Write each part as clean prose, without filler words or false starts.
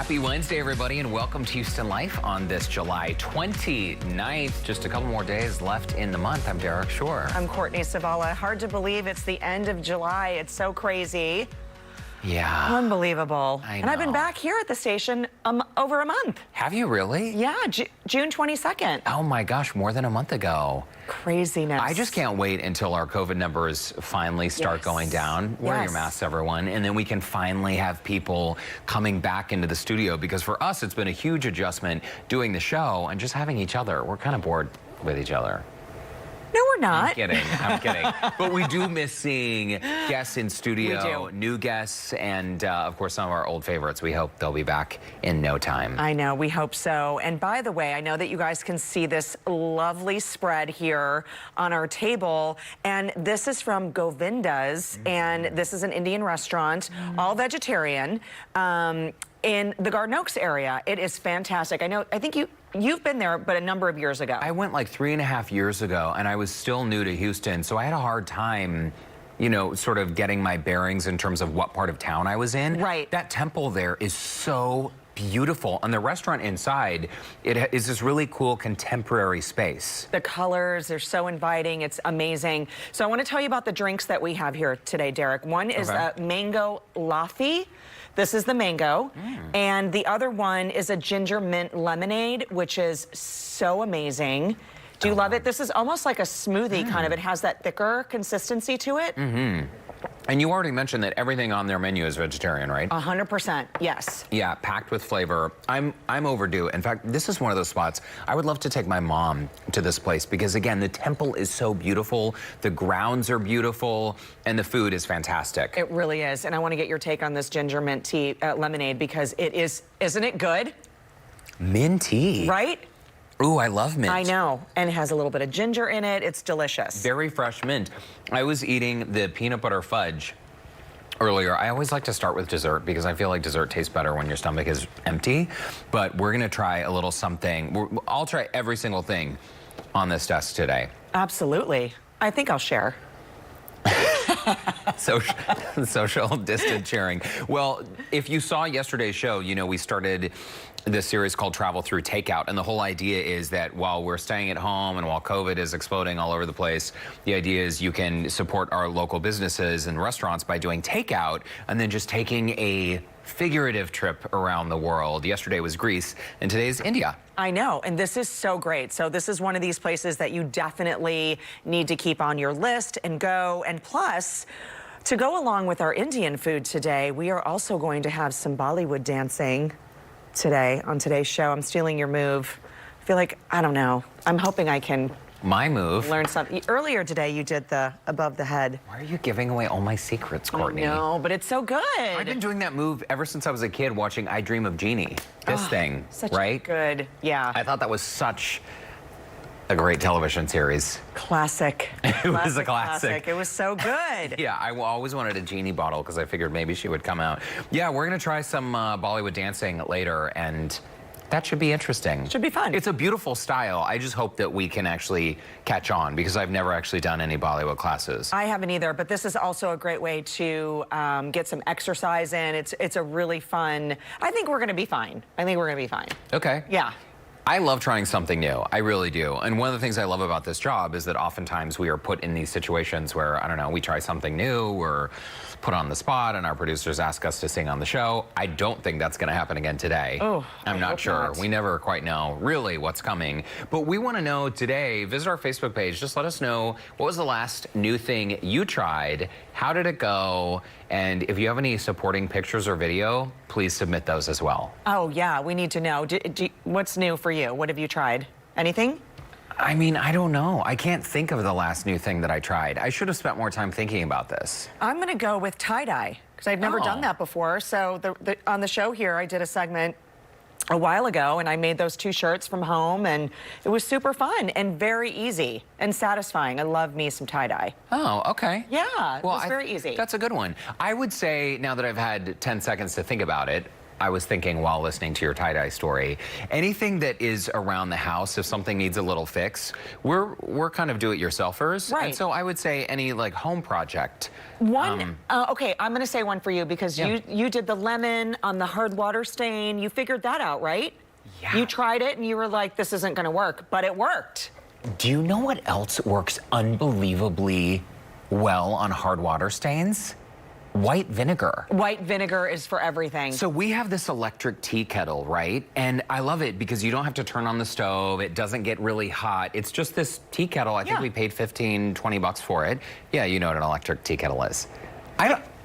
Happy Wednesday, everybody, and welcome to Houston Life on this July 29th. Just a couple more days left in the month. I'm Derek Shore. I'm Courtney Savala. Hard to believe it's the end of July. It's so crazy. Yeah. Unbelievable. I know. And I've been back here at the station over a month. Have you really? Yeah, June 22nd. Oh my gosh, more than a month ago. Craziness. I just can't wait until our COVID numbers finally start going down. Wear your masks, everyone. And then we can finally have people coming back into the studio, because for us, it's been a huge adjustment doing the show and just having each other. We're kind of bored with each other. No, we're not. I'm kidding. But we do miss seeing guests in studio, We do. new guests, and of course, some of our old favorites. We hope they'll be back in no time. I know, we hope so. And by the way, I know that you guys can see this lovely spread here on our table. And this is from Govinda's, and this is an Indian restaurant, all vegetarian, in the Garden Oaks area. It is fantastic. I think you've been there, but a number of years ago. I went like 3.5 years ago, and I was still new to Houston, so I had a hard time, you know, sort of getting my bearings in terms of what part of town I was in. Right. That temple there is so beautiful, and the restaurant inside, it is this really cool contemporary space. The colors, they're so inviting. It's amazing. So I want to tell you about the drinks that we have here today, Derek. One is a mango lathe. This is the mango. And the other one is a ginger mint lemonade, which is so amazing. Do you love it? This is almost like a smoothie kind of. It has that thicker consistency to it. And you already mentioned that everything on their menu is vegetarian, right? 100%, yes. Yeah, packed with flavor. I'm overdue. In fact, this is one of those spots. I would love to take my mom to this place because, again, the temple is so beautiful, the grounds are beautiful, and the food is fantastic. It really is. And I want to get your take on this ginger mint tea lemonade, because it is, isn't it good? Mint tea. Right? Ooh, I love mint. I know, and it has a little bit of ginger in it. It's delicious. Very fresh mint. I was eating the peanut butter fudge earlier. I always like to start with dessert because I feel like dessert tastes better when your stomach is empty. But we're gonna try a little something. I'll try every single thing on this desk today. Absolutely. I think I'll share. Social distance sharing. Well, if you saw yesterday's show, you know, we started this series called Travel Through Takeout, and the whole idea is that while we're staying at home and while COVID is exploding all over the place, the idea is you can support our local businesses and restaurants by doing takeout and then just taking a figurative trip around the world. Yesterday was Greece, and today is India. I know, and this is so great. So this is one of these places that you definitely need to keep on your list and go. And plus, to go along with our Indian food today, we are also going to have some Bollywood dancing today on today's show. I'm stealing your move. I feel like, I don't know, I'm hoping I can My move. learn something. Earlier today, you did the above the head. Why are you giving away all my secrets, Courtney? No, but it's so good. I've been doing that move ever since I was a kid watching I Dream of Jeannie. This thing, Such right? good, yeah. I thought that was such a great television series. Classic. It was a classic. It was so good. Yeah, I always wanted a genie bottle because I figured maybe she would come out. Yeah, we're going to try some Bollywood dancing later, and that should be interesting. Should be fun. It's a beautiful style. I just hope that we can actually catch on, because I've never actually done any Bollywood classes. I haven't either, but this is also a great way to get some exercise in. It's a really fun, I think we're going to be fine. I think we're going to be fine. Okay. Yeah. I love trying something new. I really do. And one of the things I love about this job is that oftentimes we are put in these situations where, I don't know, we try something new, we're put on the spot, and our producers ask us to sing on the show. I don't think that's going to happen again today. Oh, I'm not sure. not. We never quite know really what's coming. But we want to know today. Visit our Facebook page. Just let us know, what was the last new thing you tried? How did it go? And if you have any supporting pictures or video, please submit those as well. Oh, yeah, we need to know. What's new for you? What have you tried? Anything? I mean, I don't know. I can't think of the last new thing that I tried. I should have spent more time thinking about this. I'm going to go with tie-dye, because I've never done that before. So on the show here, I did a segment a while ago, and I made those 2 shirts from home, and it was super fun and very easy and satisfying. I love me some tie-dye. Oh, okay. Yeah, Well, it was very easy. That's a good one. I would say, now that I've had 10 seconds to think about it, I was thinking while listening to your tie-dye story, anything that is around the house, if something needs a little fix, we're kind of do-it-yourselfers. Right. And so I would say any like home project. Okay, I'm going to say one for you because you did the lemon on the hard water stain. You figured that out, right? Yeah. You tried it and you were like, this isn't going to work, but it worked. Do you know what else works unbelievably well on hard water stains? White vinegar. White vinegar is for everything. So we have this electric tea kettle, right? And I love it because you don't have to turn on the stove. It doesn't get really hot. It's just this tea kettle. I think we paid 15, 20 bucks for it. Yeah, you know what an electric tea kettle is.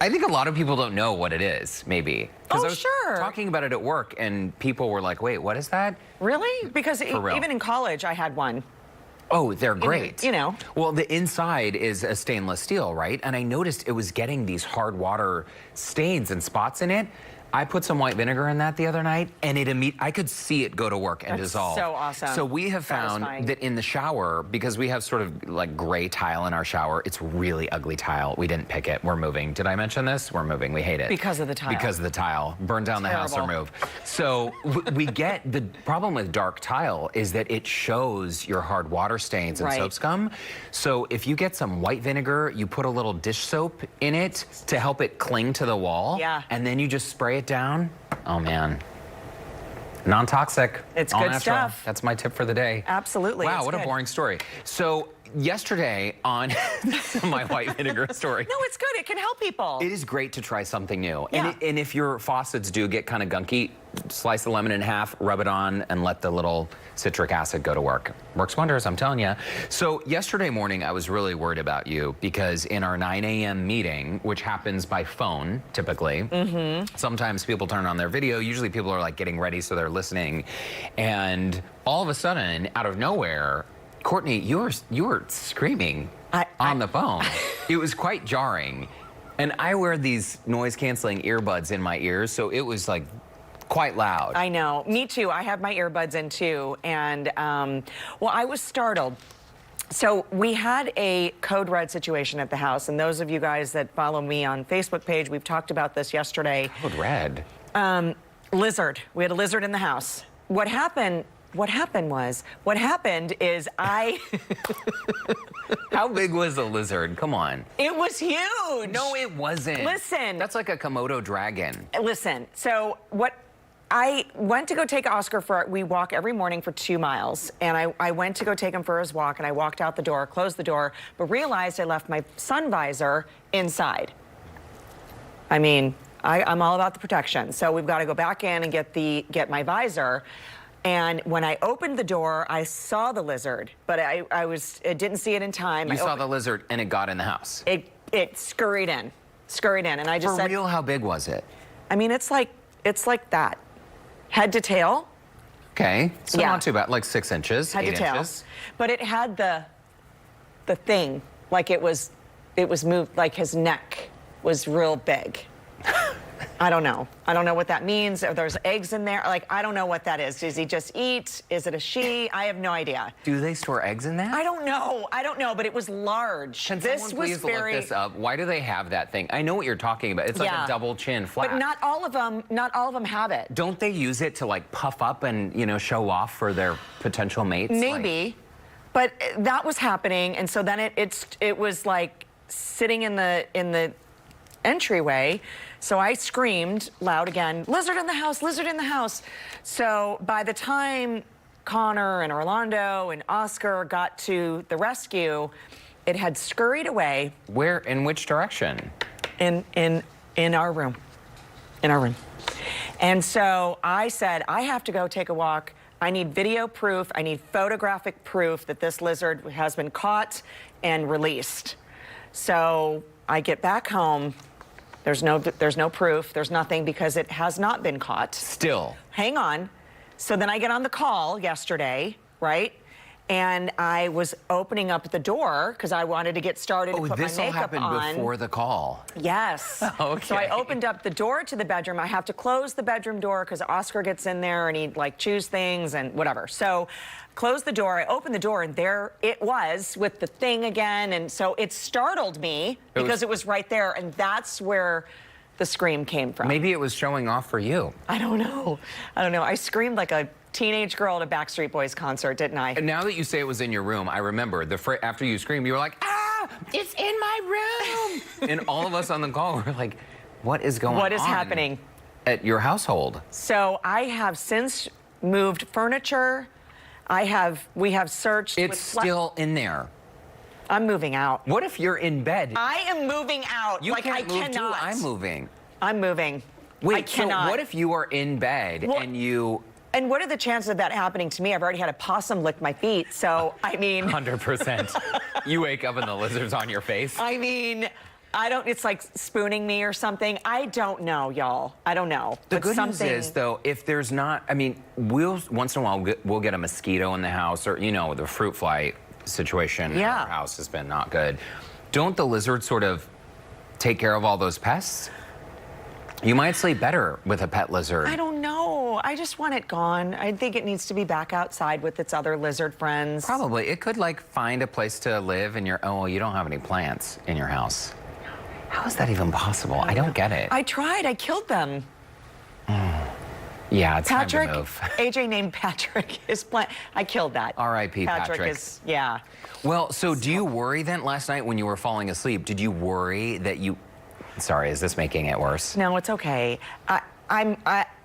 I think a lot of people don't know what it is, maybe. Oh, I was sure. talking about it at work and people were like, wait, what is that? Really? Because even in college, I had one. Oh, they're great. You know. Well, the inside is a stainless steel, right? And I noticed it was getting these hard water stains and spots in it. I put some white vinegar in that the other night, and I could see it go to work and dissolve. So awesome. So we have found that in the shower, because we have sort of like gray tile in our shower, it's really ugly tile. We didn't pick it. We're moving. Did I mention this? We're moving. We hate it. Because of the tile. Because of the tile. Burn down the house or move. So we get the problem with dark tile is that it shows your hard water stains and soap scum. So if you get some white vinegar, you put a little dish soap in it to help it cling to the wall. Yeah. And then you just spray it down. Oh man, non-toxic. It's all good natural stuff. That's my tip for the day. Absolutely. Wow, what a boring story. So yesterday on my white vinegar story. No, it's good. It can help people. It is great to try something new. Yeah. And if your faucets do get kind of gunky, slice the lemon in half, rub it on, and let the little citric acid go to work. Works wonders, I'm telling you. So yesterday morning, I was really worried about you because in our 9 a.m. meeting, which happens by phone, typically, sometimes people turn on their video. Usually people are like getting ready, so they're listening. And all of a sudden, out of nowhere, Courtney, you were screaming on the phone. It was quite jarring. And I wear these noise-canceling earbuds in my ears, so it was like quite loud. I know. Me too. I have my earbuds in too. And, well, I was startled. So we had a code red situation at the house. And those of you guys that follow me on Facebook page, we've talked about this yesterday. Code red? Lizard. We had a lizard in the house. What happened is How big was the lizard? Come on. It was huge. No, it wasn't. Listen. That's like a Komodo dragon. Listen, so I went to go take Oscar we walk every morning for 2 miles, and I went to go take him for his walk, and I walked out the door, closed the door, but realized I left my sun visor inside. I mean, I'm all about the protection, so we've got to go back in and get my visor. And when I opened the door, I saw the lizard, but I didn't see it in time. You saw the lizard and it got in the house. It scurried in, and I just said, for real, how big was it? I mean, it's like that, head to tail. Okay, so not too bad, like 6 inches, head 8 to tail. inches. But it had the thing, like it was moved, like his neck was real big. I don't know. I don't know what that means. If there's eggs in there, like, I don't know what that is. Does he just eat? Is it a she? I have no idea. Do they store eggs in that? I don't know, but it was large. Can someone please look this up? Why do they have that thing? I know what you're talking about. It's like a double chin flap. But not all of them have it. Don't they use it to like puff up and, you know, show off for their potential mates? Maybe. But that was happening, and so then it was like sitting in the entryway. So I screamed loud again, lizard in the house, lizard in the house. So by the time Connor and Orlando and Oscar got to the rescue, it had scurried away. Where, in which direction? In our room. In our room. And so I said, I have to go take a walk. I need video proof. I need photographic proof that this lizard has been caught and released. So I get back home. There's no proof. There's nothing because it has not been caught. Still. Hang on. So then I get on the call yesterday, right? And I was opening up the door because I wanted to get started to put my makeup on. Oh, this all happened before the call. Yes. Okay. So I opened up the door to the bedroom. I have to close the bedroom door because Oscar gets in there and he like chews things and whatever. So close the door. I opened the door and there it was with the thing again. And so it startled me because it was right there. And that's where the scream came from. Maybe it was showing off for you. I don't know. I don't know. I screamed like a teenage girl at a Backstreet Boys concert, didn't I? And now that you say it was in your room, I remember after you screamed, you were like, ah, it's in my room. And all of us on the call were like, what is going on? What is happening? At your household? So I have since moved furniture. We have searched. It's still in there. I'm moving out. What if you're in bed? I am moving out. You like can't I move cannot. too. I'm moving. I'm moving. Wait, I cannot. so what if you are in bed and you... And what are the chances of that happening to me? I've already had a possum lick my feet, so I mean... 100%. You wake up and the lizard's on your face? I mean, it's like spooning me or something. I don't know, y'all. I don't know. The good news is, though, if there's not... I mean, once in a while, we'll get a mosquito in the house or, you know, the fruit fly situation in our house has been not good. Don't the lizards sort of take care of all those pests? You might sleep better with a pet lizard. I don't know. I just want it gone. I think it needs to be back outside with its other lizard friends. Probably. It could, like, find a place to live and well, you don't have any plants in your house. How is that even possible? I don't get it. I tried. I killed them. Yeah, it's Patrick, time to move. AJ named Patrick his plant. I killed that. R.I.P. Patrick. is, yeah. Well, so do you worry then last night when you were falling asleep? Did you worry that you... Sorry, is this making it worse? No, it's okay.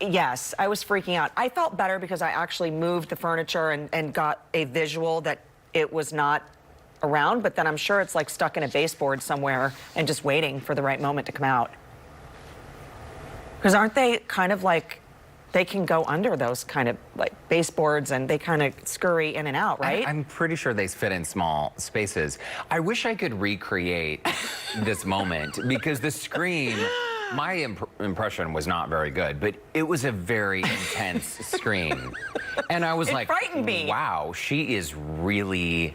Yes, I was freaking out. I felt better because I actually moved the furniture and got a visual that it was not around, but then I'm sure it's like stuck in a baseboard somewhere and just waiting for the right moment to come out. Because aren't they kind of like, they can go under those kind of like baseboards and they kind of scurry in and out, right? I'm pretty sure they fit in small spaces. I wish I could recreate this moment because the scream, my impression was not very good, but it was a very intense scream. And I was like, frightened me. Wow, she is really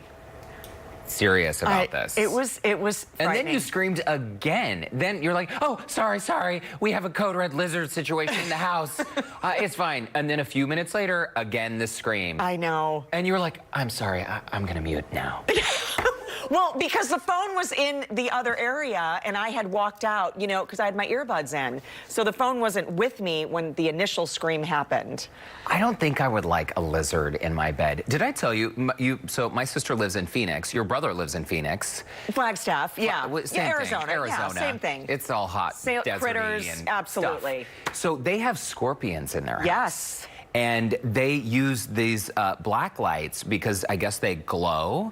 serious about this. It was and then you screamed again. Then you're like, oh, sorry. We have a code red lizard situation in the house. It's fine. And then a few minutes later, again, the scream. I know. And you were like, I'm sorry, I'm gonna mute now. Well, because the phone was in the other area and I had walked out, you know, because I had my earbuds in. So the phone wasn't with me when the initial scream happened. I don't think I would like a lizard in my bed. Did I tell you, so my sister lives in Phoenix. Your brother lives in Phoenix. Flagstaff, yeah. Same Arizona. thing. Arizona. Yeah, same thing. It's all hot, deserty critters, and absolutely. Stuff. So they have scorpions in their house. Yes. And they use these black lights because I guess they glow.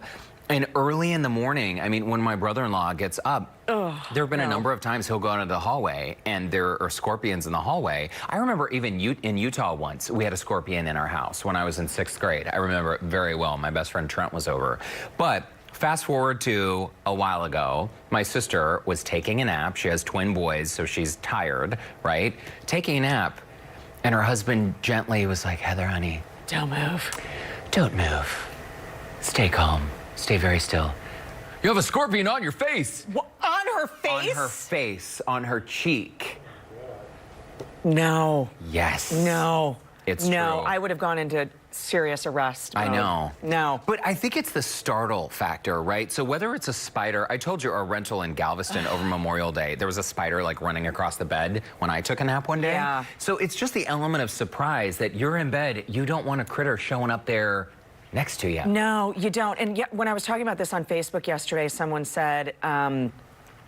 And early in the morning, I mean, when my brother-in-law gets up, there have been a number of times he'll go into the hallway and there are scorpions in the hallway. I remember even in Utah once, we had a scorpion in our house when I was in 6th grade. I remember it very well. My best friend Trent was over. But fast forward to a while ago, my sister was taking a nap. She has twin boys, so she's tired, right? Taking a nap. And her husband gently was like, Heather, honey. Don't move. Don't move. Stay calm. Stay very still. You have a scorpion on your face. What? On her face? On her face, on her cheek. No. Yes. No. It's true. No, I would have gone into serious arrest mode. I know. No. But I think it's the startle factor, right? So whether it's a spider, I told you our rental in Galveston over Memorial Day, there was a spider like running across the bed when I took a nap one day. Yeah. So it's just the element of surprise that you're in bed, you don't want a critter showing up there next to you. No, you don't. And yet, when I was talking about this on Facebook yesterday, someone said,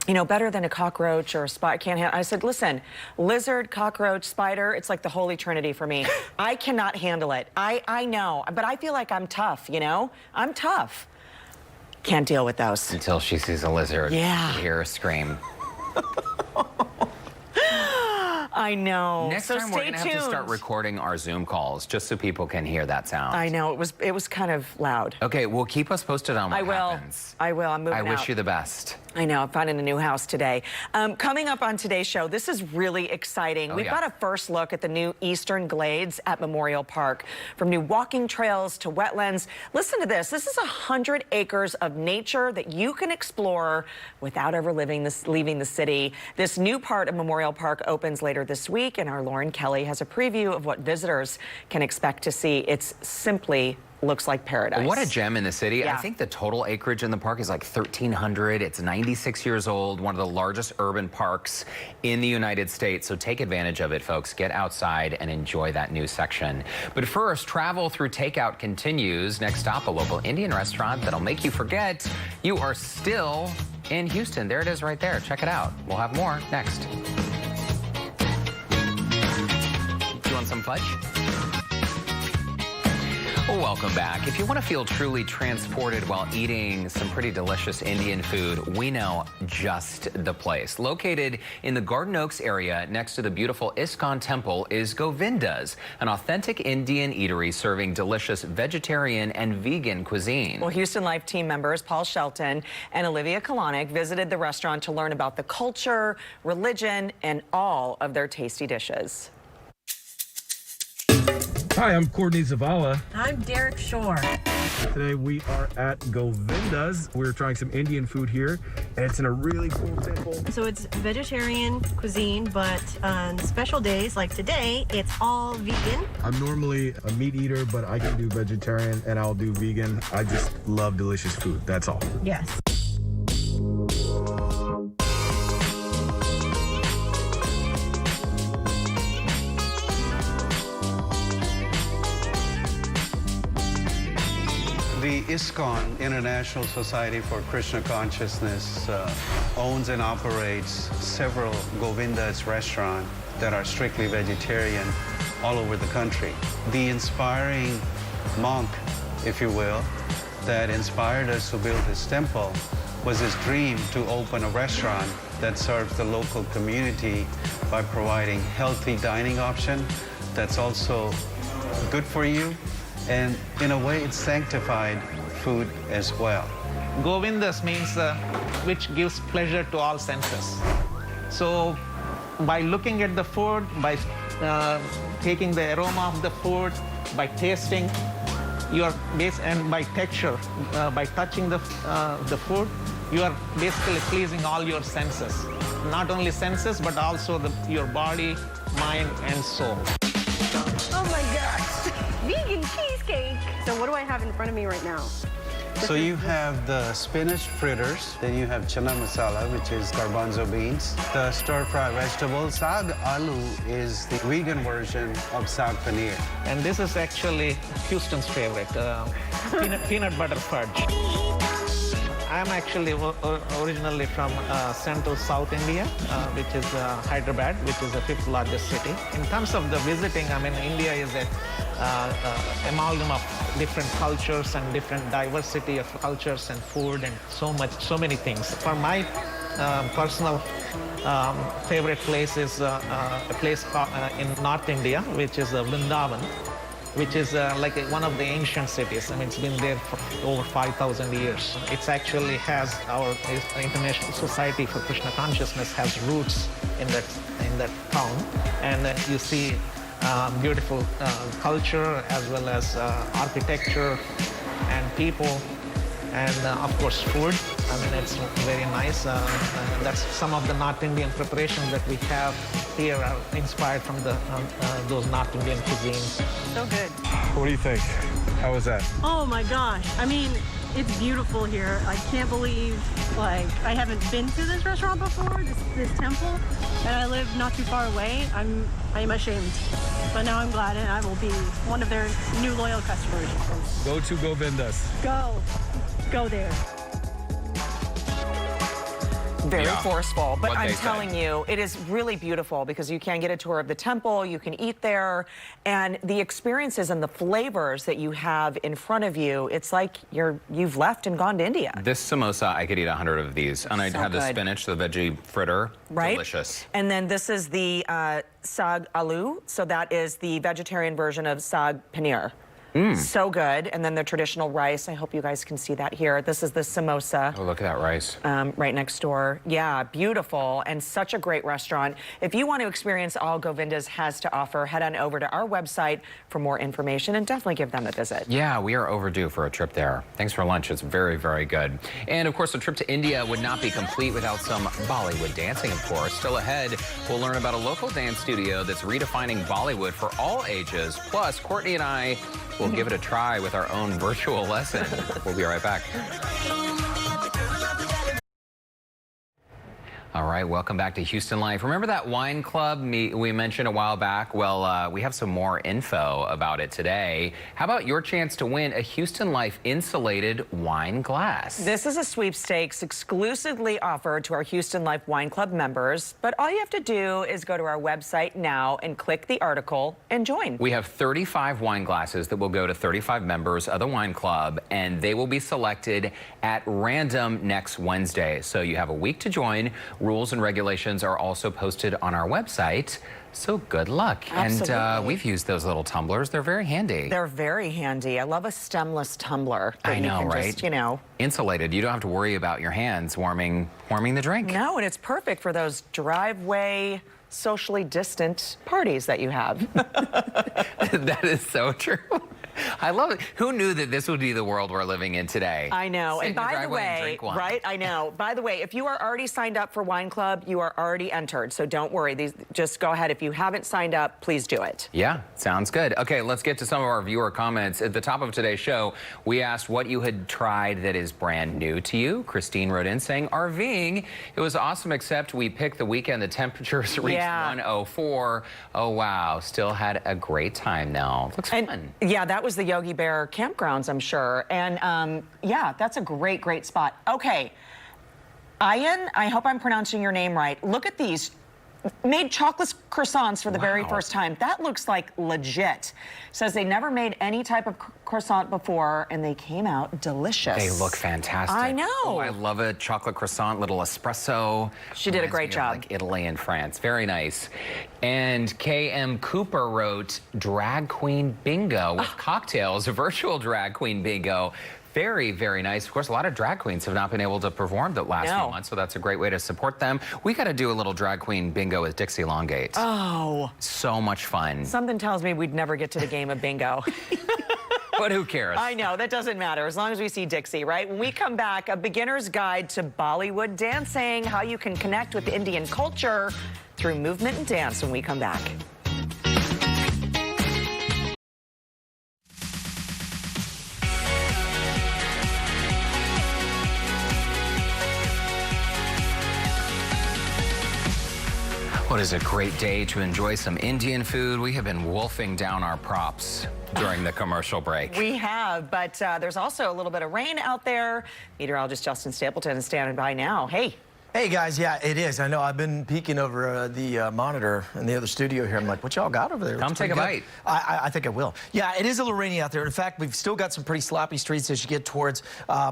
you know, better than a cockroach or a spider. Can't handle. I said, listen, lizard, cockroach, spider, it's like the holy trinity for me. I cannot handle it. I know, but I feel like I'm tough, you know? I'm tough. Can't deal with those. Until she sees a lizard. Yeah. You hear her scream. I know. Next so time we're gonna have to start recording our Zoom calls just so people can hear that sound. I know, it was kind of loud. Okay, well, keep us posted on what happens. I will. I'm moving out. I wish you the best. I know. I'm finding a new house today. Coming up on today's show, this is really exciting. We've got a first look at the new Eastern Glades at Memorial Park. From new walking trails to wetlands. Listen to this. This is 100 acres of nature that you can explore without ever leaving the city. This new part of Memorial Park opens later this this week, and our Lauren Kelly has a preview of what visitors can expect to see. It's simply looks like paradise. What a gem in the city. Yeah. I think the total acreage in the park is like 1,300. It's 96 years old, one of the largest urban parks in the United States. So take advantage of it, folks. Get outside and enjoy that new section. But first, travel through takeout continues. Next stop, a local Indian restaurant that'll make you forget you are still in Houston. There it is right there. Check it out. We'll have more next. You want some fudge? Welcome back. If you want to feel truly transported while eating some pretty delicious Indian food, we know just the place. Located in the Garden Oaks area next to the beautiful ISKCON temple is Govinda's, an authentic Indian eatery serving delicious vegetarian and vegan cuisine. Well, Houston Life team members Paul Shelton and Olivia Kalanick visited the restaurant to learn about the culture, religion, and all of their tasty dishes. Hi, I'm Courtney Zavala. I'm Derek Shore. Today we are at Govinda's. We're trying some Indian food here, and it's in a really cool temple. So it's vegetarian cuisine, but on special days like today, it's all vegan. I'm normally a meat eater, but I can do vegetarian and I'll do vegan. I just love delicious food, that's all. Yes. The ISKCON, International Society for Krishna Consciousness, owns and operates several Govinda's restaurants that are strictly vegetarian all over the country. The inspiring monk, if you will, that inspired us to build this temple was his dream to open a restaurant that serves the local community by providing healthy dining option that's also good for you, and in a way it's sanctified food as well. Govindas means which gives pleasure to all senses. So by looking at the food, by taking the aroma of the food, by tasting your base, and by texture, by touching the food, you are basically pleasing all your senses. Not only senses, but also your body, mind, and soul. Oh my gosh, vegan cheesecake. So what do I have in front of me right now? So you have the spinach fritters, then you have chana masala, which is garbanzo beans, the stir-fry vegetables. Sag aloo is the vegan version of sag paneer. And this is actually Houston's favorite, peanut butter fudge. I'm actually originally from central South India, which is Hyderabad, which is the 5th largest city. In terms of the visiting, I mean, India is an amalgam of different cultures and different diversity of cultures and food and so many things. For my personal favorite place is a place in North India, which is Vrindavan, which is like one of the ancient cities. I mean, it's been there for over 5,000 years. It actually has our International Society for Krishna Consciousness has roots in that town, and you see beautiful culture as well as architecture and people, and of course food. I mean, it's very nice. That's some of the North Indian preparations that we have here are inspired from those North Indian cuisines. So good. What do you think? How was that? Oh my gosh. I mean, it's beautiful here. I can't believe, like, I haven't been to this restaurant before, this temple, and I live not too far away. I am ashamed. But now I'm glad, and I will be one of their new loyal customers. Go to Govinda's. Go there. Very Yeah. forceful, but What'd I'm they say? telling you, it is really beautiful because you can get a tour of the temple, you can eat there, and the experiences and the flavors that you have in front of you, it's like you've left and gone to India. This samosa, I could eat 100 of these. And I So had the good. spinach, the veggie fritter. Right? Delicious. And then this is the sag aloo, so that is the vegetarian version of sag paneer. So good. And then the traditional rice. I hope you guys can see that here. This is the samosa. Oh, look at that rice. Right next door. Yeah, beautiful and such a great restaurant. If you want to experience all Govinda's has to offer, head on over to our website for more information and definitely give them a visit. Yeah, we are overdue for a trip there. Thanks for lunch. It's very, very good. And of course, a trip to India would not be complete without some Bollywood dancing, of course. Still ahead, we'll learn about a local dance studio that's redefining Bollywood for all ages. Plus, Courtney and I will give it a try with our own virtual lesson. We'll be right back. All right, welcome back to Houston Life. Remember that wine club we mentioned a while back? Well, we have some more info about it today. How about your chance to win a Houston Life insulated wine glass? This is a sweepstakes exclusively offered to our Houston Life Wine Club members, but all you have to do is go to our website now and click the article and join. We have 35 wine glasses that will go to 35 members of the wine club, and they will be selected at random next Wednesday. So you have a week to join. Rules and regulations are also posted on our website. So good luck. Absolutely. And we've used those little tumblers. They're very handy. They're very handy. I love a stemless tumbler. That I know, you can right? Just, you know. Insulated. You don't have to worry about your hands warming the drink. No, and it's perfect for those driveway, socially distant parties that you have. That is so true. I love it. Who knew that this would be the world we're living in today? I know. Sit And in the by the driveway and way, drink wine. right? I know. By the way, if you are already signed up for Wine Club, you are already entered. So don't worry. Just go ahead. If you haven't signed up, please do it. Yeah, sounds good. Okay, let's get to some of our viewer comments. At the top of today's show, we asked what you had tried that is brand new to you. Christine wrote in saying, RVing. It was awesome, except we picked the weekend the temperatures reached 104. Oh, wow. Still had a great time, though. Looks fun. Yeah, that was the Yogi Bear campgrounds, I'm sure. And yeah, that's a great, great spot. Okay, Ian, I hope I'm pronouncing your name right. Look at these. Made chocolate croissants for the very first time. That looks like legit. Says they never made any type of croissant before, and they came out delicious. They look fantastic. I know. Oh, I love a chocolate croissant, little espresso. She did a Reminds great me of, job. like Italy and France. Very nice. And KM Cooper wrote drag queen bingo with cocktails, a virtual drag queen bingo. Very, very nice. Of course, a lot of drag queens have not been able to perform the last few months, so that's a great way to support them. We got to do a little drag queen bingo with Dixie Longate. Oh. So much fun. Something tells me we'd never get to the game of bingo. But who cares? I know, that doesn't matter as long as we see Dixie, right? When we come back, a beginner's guide to Bollywood dancing, how you can connect with Indian culture through movement and dance when we come back. What is a great day to enjoy some Indian food. We have been wolfing down our props during the commercial break. We have, but there's also a little bit of rain out there. Meteorologist Justin Stapleton is standing by now. Hey. Hey guys, yeah, it is. I know I've been peeking over the monitor in the other studio here. I'm like, what y'all got over there? Come take a bite. I think I will. Yeah, it is a little rainy out there. In fact, we've still got some pretty sloppy streets as you get towards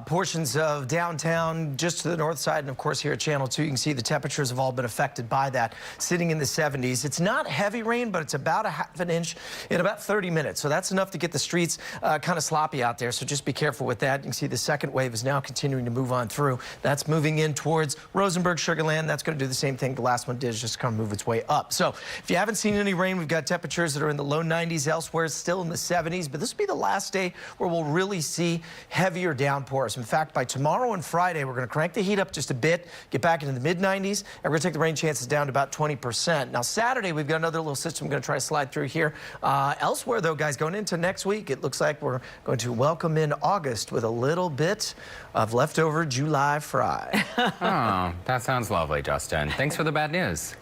portions of downtown, just to the north side, and of course here at Channel 2, you can see the temperatures have all been affected by that, sitting in the 70s. It's not heavy rain, but it's about a half an inch in about 30 minutes. So that's enough to get the streets kind of sloppy out there. So just be careful with that. You can see the second wave is now continuing to move on through. That's moving in towards Rosenberg, Sugar Land. That's going to do the same thing the last one did, is just kind of move its way up. So if you haven't seen any rain, we've got temperatures that are in the low 90s. Elsewhere, it's still in the 70s. But this will be the last day where we'll really see heavier downpours. In fact, by tomorrow and Friday, we're going to crank the heat up just a bit, get back into the mid-90s, and we're going to take the rain chances down to about 20%. Now, Saturday, we've got another little system we're going to try to slide through here. Elsewhere, though, guys, going into next week, it looks like we're going to welcome in August with a little bit of leftover July fry. Oh, that sounds lovely, Justin. Thanks for the bad news.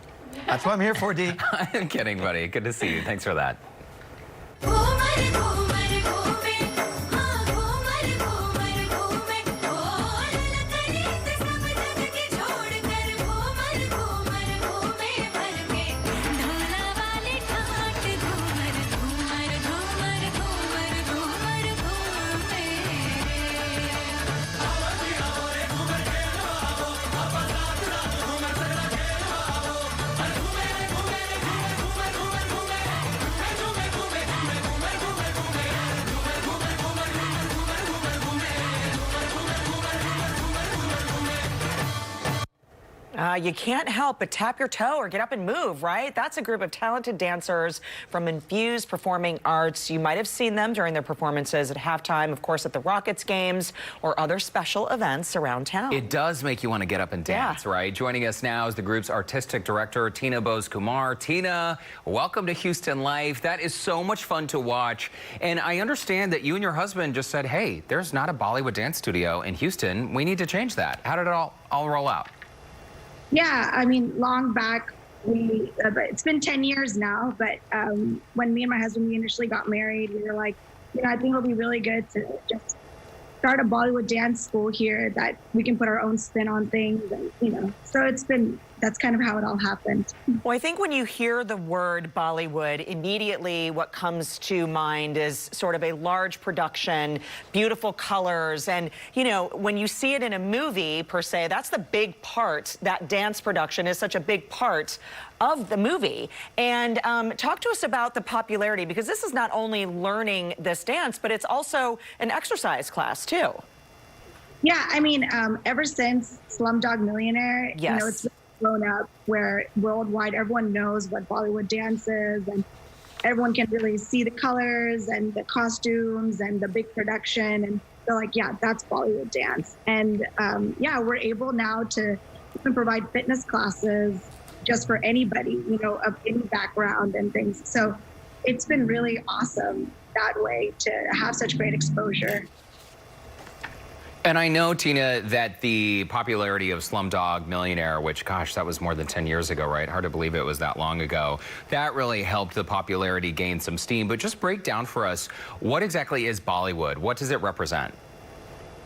That's what I'm here for, D. I'm kidding, buddy. Good to see you. Thanks for that. You can't help but tap your toe or get up and move, right? That's a group of talented dancers from Infused Performing Arts. You might have seen them during their performances at halftime, of course, at the Rockets games or other special events around town. It does make you want to get up and dance, right? Joining us now is the group's artistic director, Tina Bose-Kumar. Tina, welcome to Houston Life. That is so much fun to watch. And I understand that you and your husband just said, hey, there's not a Bollywood dance studio in Houston. We need to change that. How did it all roll out? Yeah, I mean, long back, it's been 10 years now, but when me and my husband, we initially got married, we were like, I think it'll be really good to just start a Bollywood dance school here that we can put our own spin on things. And, so that's kind of how it all happened. Well, I think when you hear the word Bollywood, immediately what comes to mind is sort of a large production, beautiful colors. And, when you see it in a movie, per se, that's the big part. That dance production is such a big part of the movie. And talk to us about the popularity, because this is not only learning this dance, but it's also an exercise class, too. Yeah, I mean, ever since Slumdog Millionaire, yes. It's grown up where worldwide everyone knows what Bollywood dance is, and everyone can really see the colors and the costumes and the big production, and they're like, yeah, that's Bollywood dance. And we're able now to even provide fitness classes just for anybody, of any background and things. So it's been really awesome that way to have such great exposure. And I know, Tina, that the popularity of Slumdog Millionaire, which, gosh, that was more than 10 years ago, right? Hard to believe it was that long ago. That really helped the popularity gain some steam. But just break down for us, what exactly is Bollywood? What does it represent?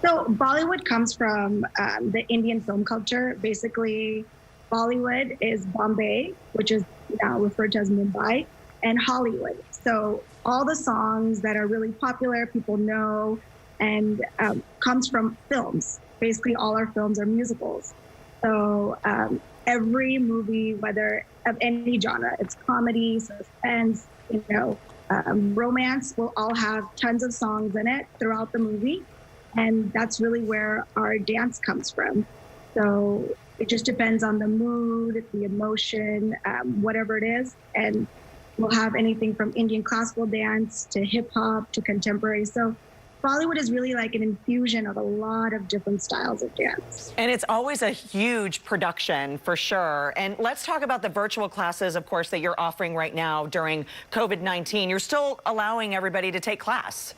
So Bollywood comes from the Indian film culture. Basically, Bollywood is Bombay, which is now referred to as Mumbai, and Hollywood. So all the songs that are really popular, people know, and comes from films. Basically, all our films are musicals. So every movie, whether of any genre, it's comedy, suspense, romance, will all have tons of songs in it throughout the movie. And that's really where our dance comes from. So it just depends on the mood, the emotion, whatever it is. And we'll have anything from Indian classical dance to hip hop to contemporary. So Bollywood is really like an infusion of a lot of different styles of dance. And it's always a huge production, for sure. And let's talk about the virtual classes, of course, that you're offering right now during COVID-19. You're still allowing everybody to take class.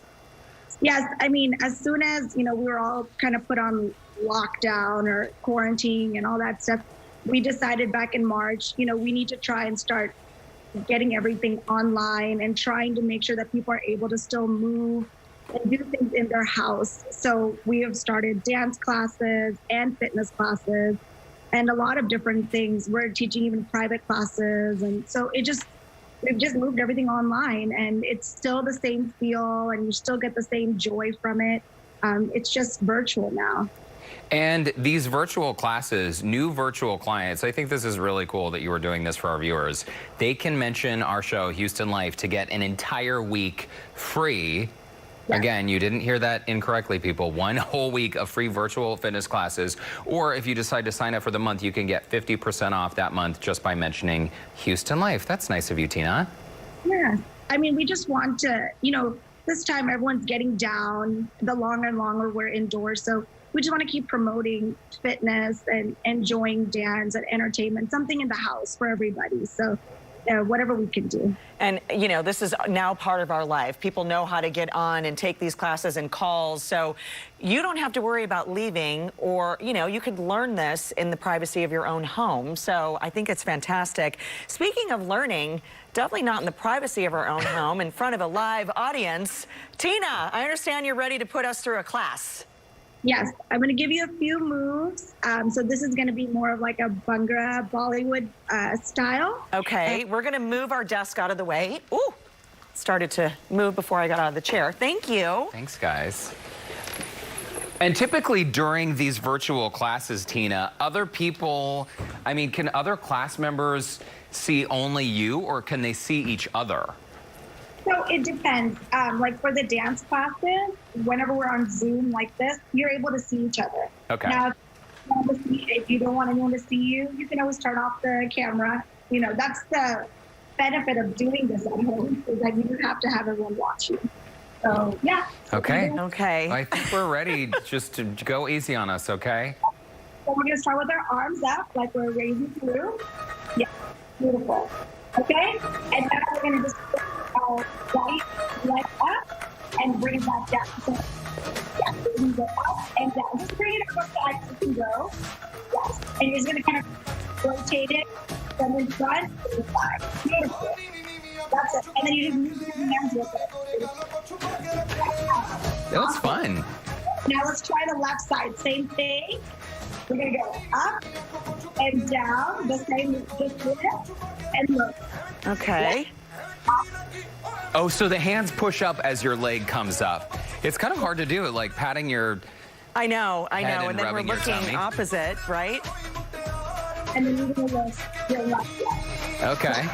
Yes, I mean, as soon as, we were all kind of put on lockdown or quarantine and all that stuff, we decided back in March, we need to try and start getting everything online and trying to make sure that people are able to still move and do things in their house. So we have started dance classes and fitness classes and a lot of different things. We're teaching even private classes. And so we've just moved everything online, and it's still the same feel and you still get the same joy from it. It's just virtual now. And these virtual classes, new virtual clients, I think this is really cool that you were doing this for our viewers. They can mention our show, Houston Life, to get an entire week free. Yeah. Again, you didn't hear that incorrectly, people. 1 whole week of free virtual fitness classes. Or if you decide to sign up for the month, you can get 50% off that month just by mentioning Houston Life. That's nice of you, Tina. Yeah. I mean, we just want to, this time everyone's getting down. The longer and longer we're indoors. So we just want to keep promoting fitness and enjoying dance and entertainment, something in the house for everybody. So whatever we can do. And, this is now part of our life. People know how to get on and take these classes and calls. So you don't have to worry about leaving, or, you could learn this in the privacy of your own home. So I think it's fantastic. Speaking of learning, definitely not in the privacy of our own home, in front of a live audience. Tina, I understand you're ready to put us through a class. Yes, I'm going to give you a few moves. So this is going to be more of like a Bhangra Bollywood style. Okay, we're going to move our desk out of the way. Ooh, started to move before I got out of the chair. Thank you. Thanks, guys. And typically during these virtual classes, Tina, other people, can other class members see only you, or can they see each other? So it depends. Like for the dance classes, whenever we're on Zoom like this, you're able to see each other. Okay. Now, If you don't want anyone to see you, you can always turn off the camera. You know, that's the benefit of doing this at home, is that you don't have to have everyone watch you. So, yeah. Okay. Okay. I think we're ready. Just to go easy on us, okay? So we're going to start with our arms up, like we're raising through. Yeah, beautiful. Okay? And now we're going to just put our right leg up and bring it back down. So, yeah, we're going to go up and down. Just bring it up as high as you can go. Yes. And you're just going to kind of rotate it from in front to the side. Beautiful. That's it. And then you just move your hands with it. That was fun. Now let's try the left side. Same thing. We're going to go up and down. The same, just lift and look. Okay. Oh, so the hands push up as your leg comes up. It's kind of hard to do it, like patting your I know. head And then we're rubbing your looking tummy. opposite, right? And then you're going to lift your left leg. Okay.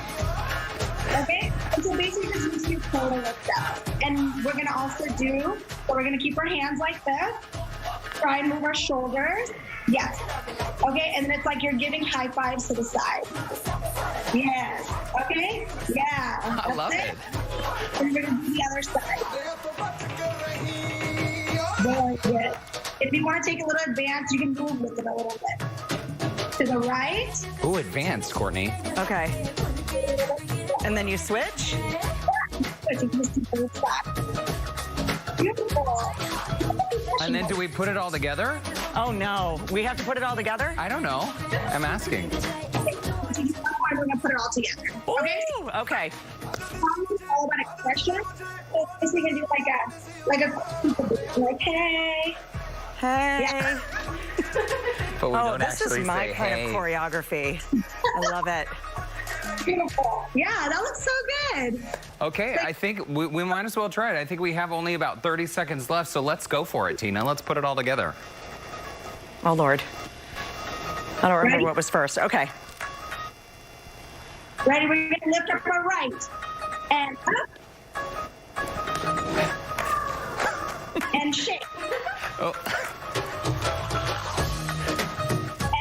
Okay? And so basically just use your total lift up. And we're going to also do, so we're going to keep our hands like this. Try and move our shoulders. Yes. Okay, and then it's like you're giving high fives to the side. Yes. Okay? Yeah. I love it. And we're going to do the other side. Very good. If you want to take a little advance, you can move with it a little bit. To the right. Ooh, advanced, Courtney. Okay. And then you switch? Switching to the side. Beautiful. And then do we put it all together? Oh, no. We have to put it all together? I don't know. I'm asking. We're going to put it all together. Okay? Ooh, okay. It's all about expression. So we're going to do like a hey. Hey. Yeah. But we Oh, don't this actually is my say, kind hey. of choreography. I love it. Beautiful. Yeah, that looks so good. Okay, I think we might as well try it. I think we have only about 30 seconds left, so let's go for it, Tina. Let's put it all together. Oh, Lord. I don't remember Ready? what was first. Okay. Ready? We're going to lift up our right. And up. And shake. Oh.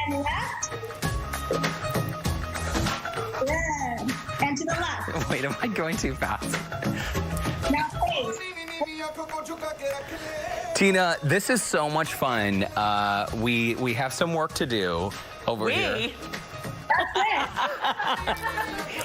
And left. Good. And to the left. Wait, am I going too fast? Now face. Tina, this is so much fun. We have some work to do over here.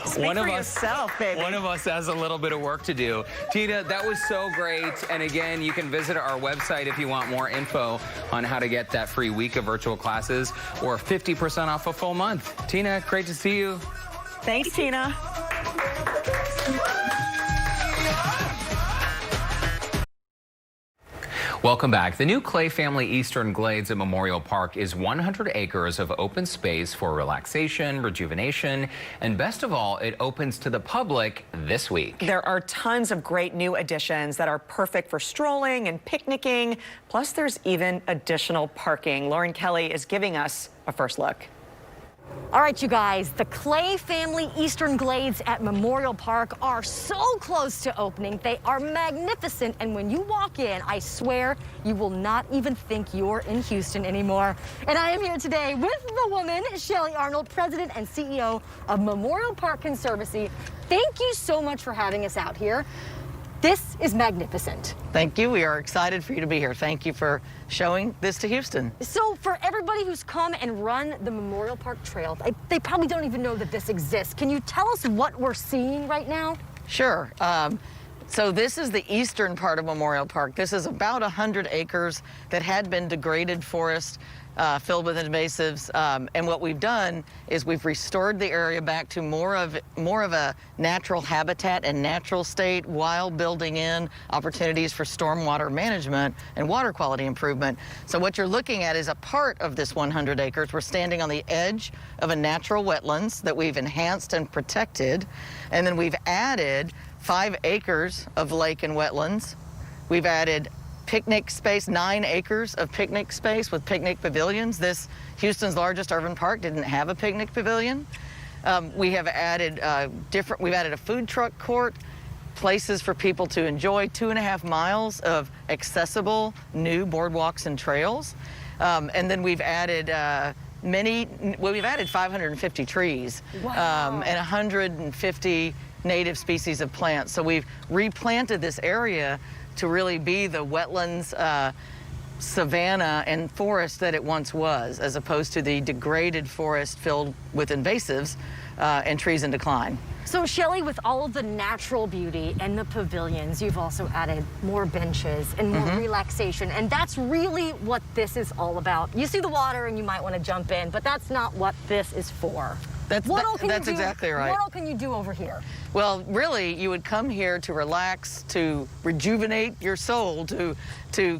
Speak One for of us- yourself, baby. One of us has a little bit of work to do. Tina, that was so great. And again, you can visit our website if you want more info on how to get that free week of virtual classes or 50% off a full month. Tina, great to see you. Thanks, Tina. Welcome back. The new Clay Family Eastern Glades at Memorial Park is 100 acres of open space for relaxation, rejuvenation, and best of all, it opens to the public this week. There are tons of great new additions that are perfect for strolling and picnicking. Plus, there's even additional parking. Lauren Kelly is giving us a first look. All right, you guys, the Clay Family Eastern Glades at Memorial Park are so close to opening. They are magnificent, and when you walk in, I swear you will not even think you're in Houston anymore. And I am here today with the woman, Shelly Arnold, President and CEO of Memorial Park Conservancy. Thank you so much for having us out here. This is magnificent. Thank you. We are excited for you to be here. Thank you for showing this to Houston. So for everybody who's come and run the Memorial Park Trail, they probably don't even know that this exists. Can you tell us what we're seeing right now? Sure. So this is the eastern part of Memorial Park. This is about 100 acres that had been degraded forest, filled with invasives. And what we've done is we've restored the area back to more of a natural habitat and natural state while building in opportunities for stormwater management and water quality improvement. So what you're looking at is a part of this 100 acres. We're standing on the edge of a natural wetlands that we've enhanced and protected. And then we've added 5 acres of lake and wetlands. We've added picnic space, 9 acres of picnic space with picnic pavilions. This Houston's largest urban park didn't have a picnic pavilion. We have added we've added a food truck court, places for people to enjoy 2.5 miles of accessible new boardwalks and trails. And then we've added we've added 550 trees. Wow. And 150 native species of plants. So we've replanted this area to really be the wetlands, savanna and forest that it once was, as opposed to the degraded forest filled with invasives and trees in decline. So Shelley, with all of the natural beauty and the pavilions, you've also added more benches and more relaxation, and that's really what this is all about. You see the water and you might want to jump in, but that's not what this is for. That's exactly right. What all can you do over here? Well, really, you would come here to relax, to rejuvenate your soul, to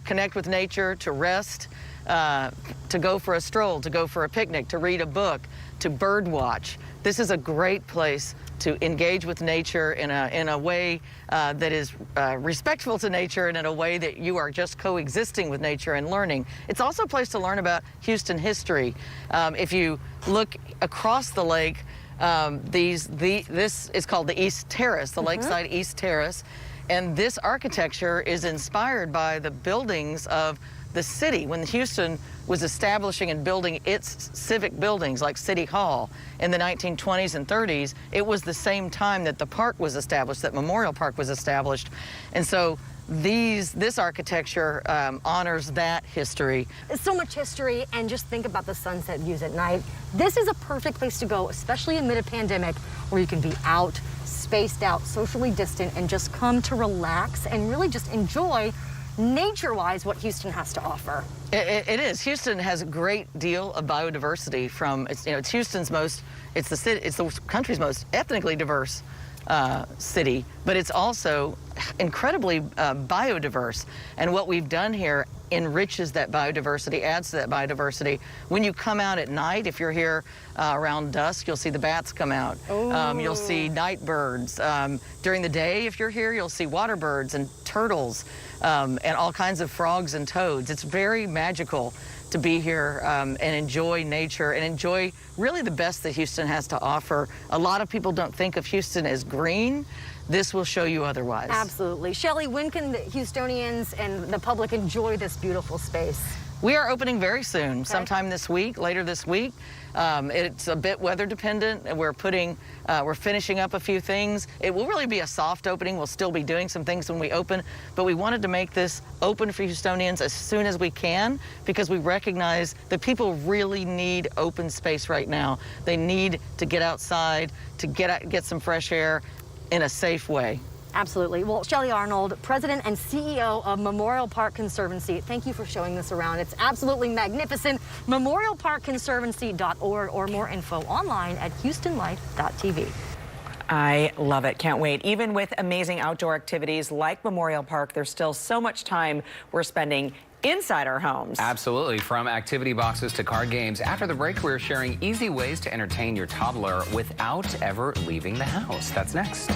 connect with nature, to rest, to go for a stroll, to go for a picnic, to read a book, to bird watch. This is a great place to engage with nature in a way that is respectful to nature and in a way that you are just coexisting with nature and learning. It's also a place to learn about Houston history. If you look across the lake, this is called the East Terrace, the Lakeside East Terrace, and this architecture is inspired by the buildings of the city. When Houston was establishing and building its civic buildings like City Hall in the 1920s and 30s, it was the same time that the park was established, that Memorial Park was established. And so this architecture honors that history. So much history, and just think about the sunset views at night. This is a perfect place to go, especially amid a pandemic, where you can be out, spaced out, socially distant, and just come to relax and really just enjoy nature-wise what Houston has to offer. It is. Houston has a great deal of biodiversity. It's Houston's it's the country's most ethnically diverse city, but it's also incredibly biodiverse. And what we've done here enriches that biodiversity, adds to that biodiversity. When you come out at night, if you're here around dusk, you'll see the bats come out. You'll see night birds. During the day, if you're here, you'll see water birds and turtles and all kinds of frogs and toads. It's very magical to be here and enjoy nature and enjoy really the best that Houston has to offer. A lot of people don't think of Houston as green. This will show you otherwise. Absolutely. Shelley, when can the Houstonians and the public enjoy this beautiful space? We are opening very soon, sometime this week, later this week. It's a bit weather dependent, and we're finishing up a few things. It will really be a soft opening. We'll still be doing some things when we open, but we wanted to make this open for Houstonians as soon as we can, because we recognize that people really need open space right now. They need to get outside, to get some fresh air in a safe way. Absolutely. Well, Shelley Arnold, President and CEO of Memorial Park Conservancy, thank you for showing this around. It's absolutely magnificent. memorialparkconservancy.org, or more info online at houstonlife.tv. I love it. Can't wait. Even with amazing outdoor activities like Memorial Park, there's still so much time we're spending inside our homes. Absolutely. From activity boxes to card games. After the break, we're sharing easy ways to entertain your toddler without ever leaving the house. That's next.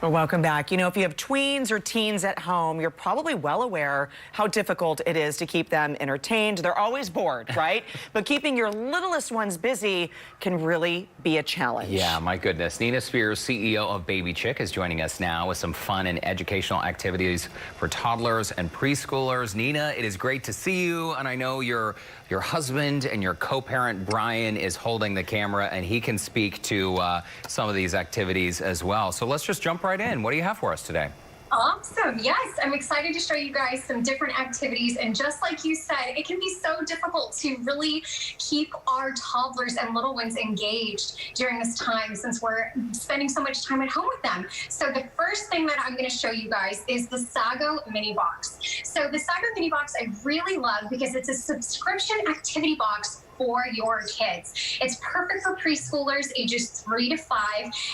Well, welcome back. You know, if you have tweens or teens at home, you're probably well aware how difficult it is to keep them entertained. They're always bored, right? But keeping your littlest ones busy can really be a challenge. Yeah, my goodness. Nina Spears, CEO of Baby Chick, is joining us now with some fun and educational activities for toddlers and preschoolers. Nina, it is great to see you, and I know your husband and your co-parent Brian is holding the camera, and he can speak to some of these activities as well. So let's just jump right in. What do you have for us today? Awesome. Yes, I'm excited to show you guys some different activities. And just like you said, it can be so difficult to really keep our toddlers and little ones engaged during this time, since we're spending so much time at home with them. So the first thing that I'm going to show you guys is the SAGO mini box. So the SAGO mini box I really love because it's a subscription activity box for your kids. It's perfect for preschoolers ages 3 to 5,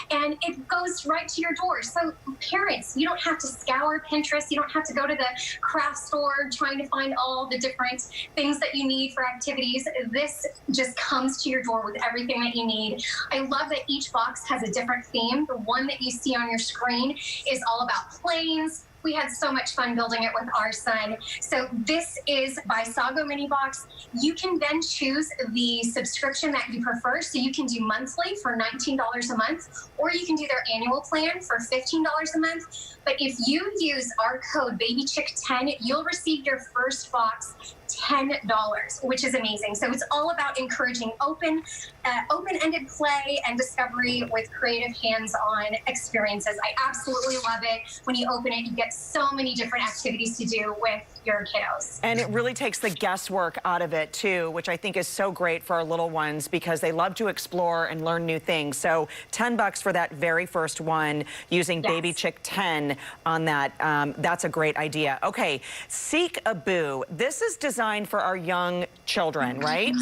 and it goes right to your door. So parents, you don't have to scour Pinterest. You don't have to go to the craft store trying to find all the different things that you need for activities. This just comes to your door with everything that you need. I love that each box has a different theme. The one that you see on your screen is all about planes, We had so much fun building it with our son. So this is by SAGO Mini Box. You can then choose the subscription that you prefer. So you can do monthly for $19 a month, or you can do their annual plan for $15 a month. But if you use our code BABYCHICK10, you'll receive your first box $10, which is amazing. So it's all about encouraging open-ended play and discovery with creative hands-on experiences. I absolutely love it. When you open it, you get so many different activities to do with your kiddos. And it really takes the guesswork out of it too, which I think is so great for our little ones because they love to explore and learn new things. So $10 for that very first one using Baby Chick 10 on that. That's a great idea. Okay, Seek-a-Boo. This is designed for our young children, right?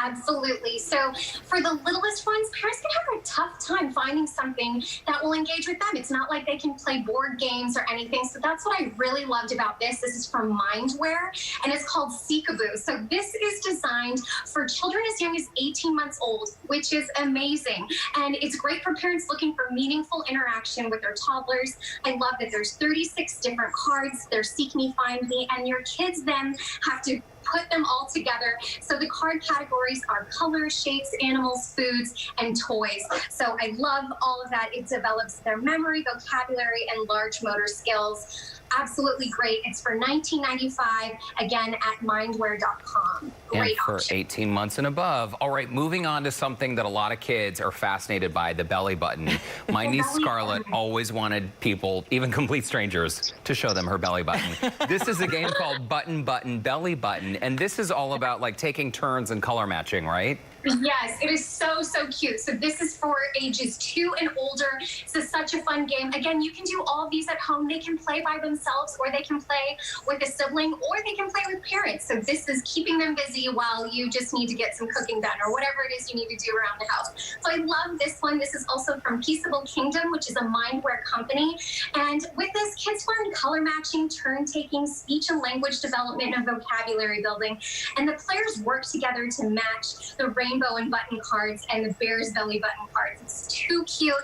Absolutely. So for the littlest ones, parents can have a tough time finding something that will engage with them. It's not like they can play board games or anything. So that's what I really loved about this. This is from Mindware, and it's called Seek-a-Boo. So this is designed for children as young as 18 months old, which is amazing. And it's great for parents looking for meaningful interaction with their toddlers. I love that there's 36 different cards. There's Seek Me, Find Me, and your kids then have to put them all together. So the card categories are colors, shapes, animals, foods, and toys. So I love all of that. It develops their memory, vocabulary, and large motor skills. Absolutely great. It's for $19.95, again, at mindware.com. Great and for option. 18 months and above. All right, moving on to something that a lot of kids are fascinated by, the belly button. My niece Scarlett always wanted people, even complete strangers, to show them her belly button. This is a game called Button Button Belly Button, and this is all about like taking turns and color matching, right? Yes, it is so, so cute. So this is for ages 2 and older. This is such a fun game. Again, you can do all these at home. They can play by themselves, or they can play with a sibling, or they can play with parents. So this is keeping them busy while you just need to get some cooking done, or whatever it is you need to do around the house. So I love this one. This is also from Peaceable Kingdom, which is a Mindware company. And with this, kids learn color matching, turn taking, speech and language development, and vocabulary building. And the players work together to match the rainbow and button cards and the bear's belly button cards. It's too cute.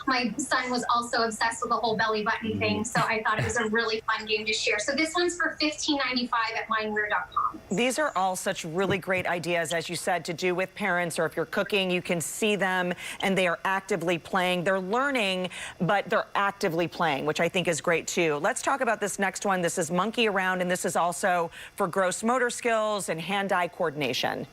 My son was also obsessed with the whole belly button thing, so I thought it was a really fun game to share. So this one's for $15.95 at mindware.com. These are all such really great ideas, as you said, to do with parents, or if you're cooking, you can see them and they are actively playing. They're learning, but they're actively playing, which I think is great too. Let's talk about this next one. This is Monkey Around, and this is also for gross motor skills and hand-eye coordination.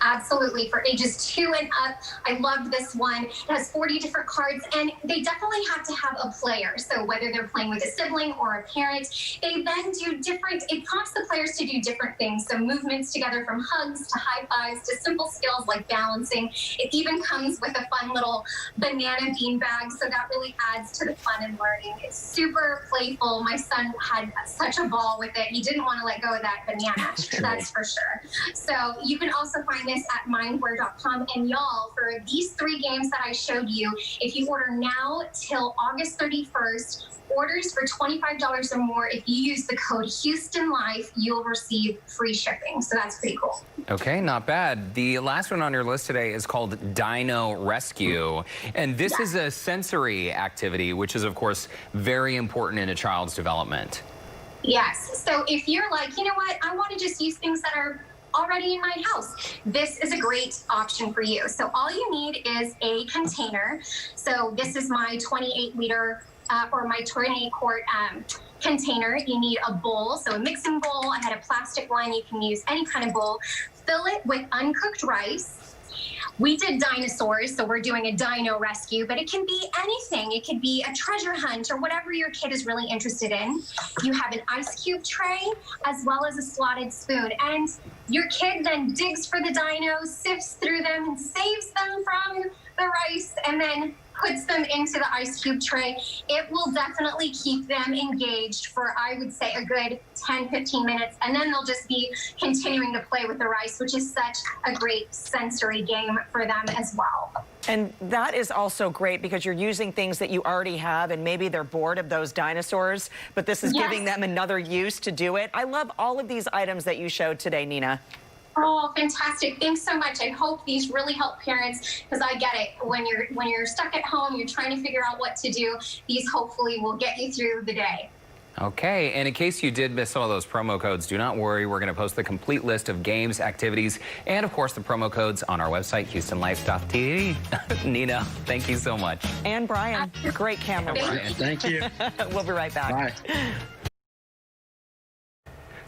Absolutely, for ages 2 and up. I loved this one. It has 40 different cards, and they definitely have to have a player. So whether they're playing with a sibling or a parent, they then do different, it prompts the players to do different things. So movements together, from hugs to high fives to simple skills like balancing. It even comes with a fun little banana bean bag, so that really adds to the fun and learning. It's super playful. My son had such a ball with it. He didn't want to let go of that banana, that's for sure. So you can also find this at mindware.com. And y'all, for these 3 games that I showed you, if you order now till August 31st, orders for $25 or more, if you use the code HoustonLife, you'll receive free shipping. So that's pretty cool. Okay, not bad. The last one on your list today is called DINO Rescue. And this is a sensory activity, which is, of course, very important in a child's development. Yes. So if you're like, you know what, I want to just use things that are already in my house, this is a great option for you. So all you need is a container. So this is my 28-liter or my 28-quart container. You need a bowl, so a mixing bowl. I had a plastic one. You can use any kind of bowl. Fill it with uncooked rice. We did dinosaurs, so we're doing a dino rescue, but it can be anything. It could be a treasure hunt or whatever your kid is really interested in. You have an ice cube tray as well as a slotted spoon. And your kid then digs for the dinos, sifts through them, and saves them from the rice, and then puts them into the ice cube tray. It will definitely keep them engaged for, I would say, a good 10-15 minutes, and then they'll just be continuing to play with the rice, which is such a great sensory game for them as well. And that is also great because you're using things that you already have, and maybe they're bored of those dinosaurs, but this is giving them another use to do it. I love all of these items that you showed today, Nina. Oh, fantastic. Thanks so much. I hope these really help parents, because I get it. When you're stuck at home, you're trying to figure out what to do. These hopefully will get you through the day. Okay, and in case you did miss some of those promo codes, do not worry. We're going to post the complete list of games, activities, and of course the promo codes on our website, HoustonLife.tv. Nina, thank you so much. And Brian, great camera work. Thank you. We'll be right back. Bye.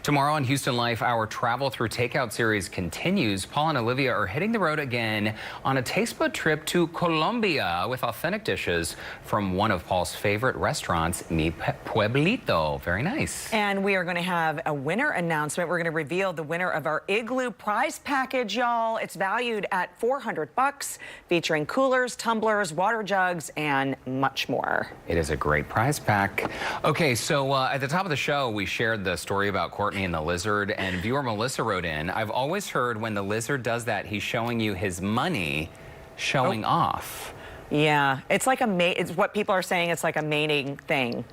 Tomorrow on Houston Life, our Travel Through Takeout series continues. Paul and Olivia are hitting the road again on a taste bud trip to Colombia with authentic dishes from one of Paul's favorite restaurants, Mi Pueblito. Very nice. And we are going to have a winner announcement. We're going to reveal the winner of our Igloo prize package, y'all. It's valued at $400, featuring coolers, tumblers, water jugs, and much more. It is a great prize pack. Okay, so at the top of the show, we shared the story about Courtney and the lizard, and viewer Melissa wrote in, I've always heard when the lizard does that, he's showing you his money showing off. Yeah, it's like it's what people are saying, it's like a mating thing.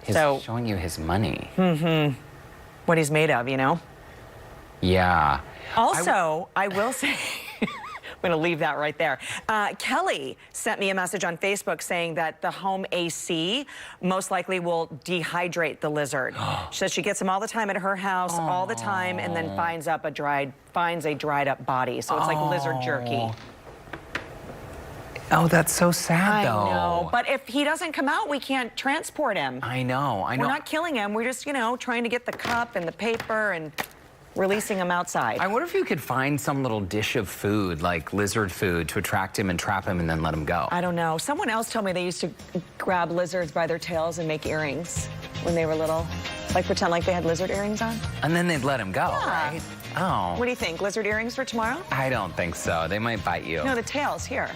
He's showing you his money. Mm-hmm. What he's made of, you know? Yeah. Also, I will say, I'm going to leave that right there. Kelly sent me a message on Facebook saying that the home AC most likely will dehydrate the lizard. She says she gets them all the time at her house, all the time, and then finds a dried up body. So it's like lizard jerky. Oh, that's so sad, though. I know, but if he doesn't come out, we can't transport him. I know. We're not killing him. We're just, you know, trying to get the cup and the paper and releasing him outside. I wonder if you could find some little dish of food, like lizard food, to attract him and trap him and then let him go. I don't know. Someone else told me they used to grab lizards by their tails and make earrings when they were little. Like pretend like they had lizard earrings on. And then they'd let him go, right? Oh. What do you think? Lizard earrings for tomorrow? I don't think so. They might bite you. No, the tails here.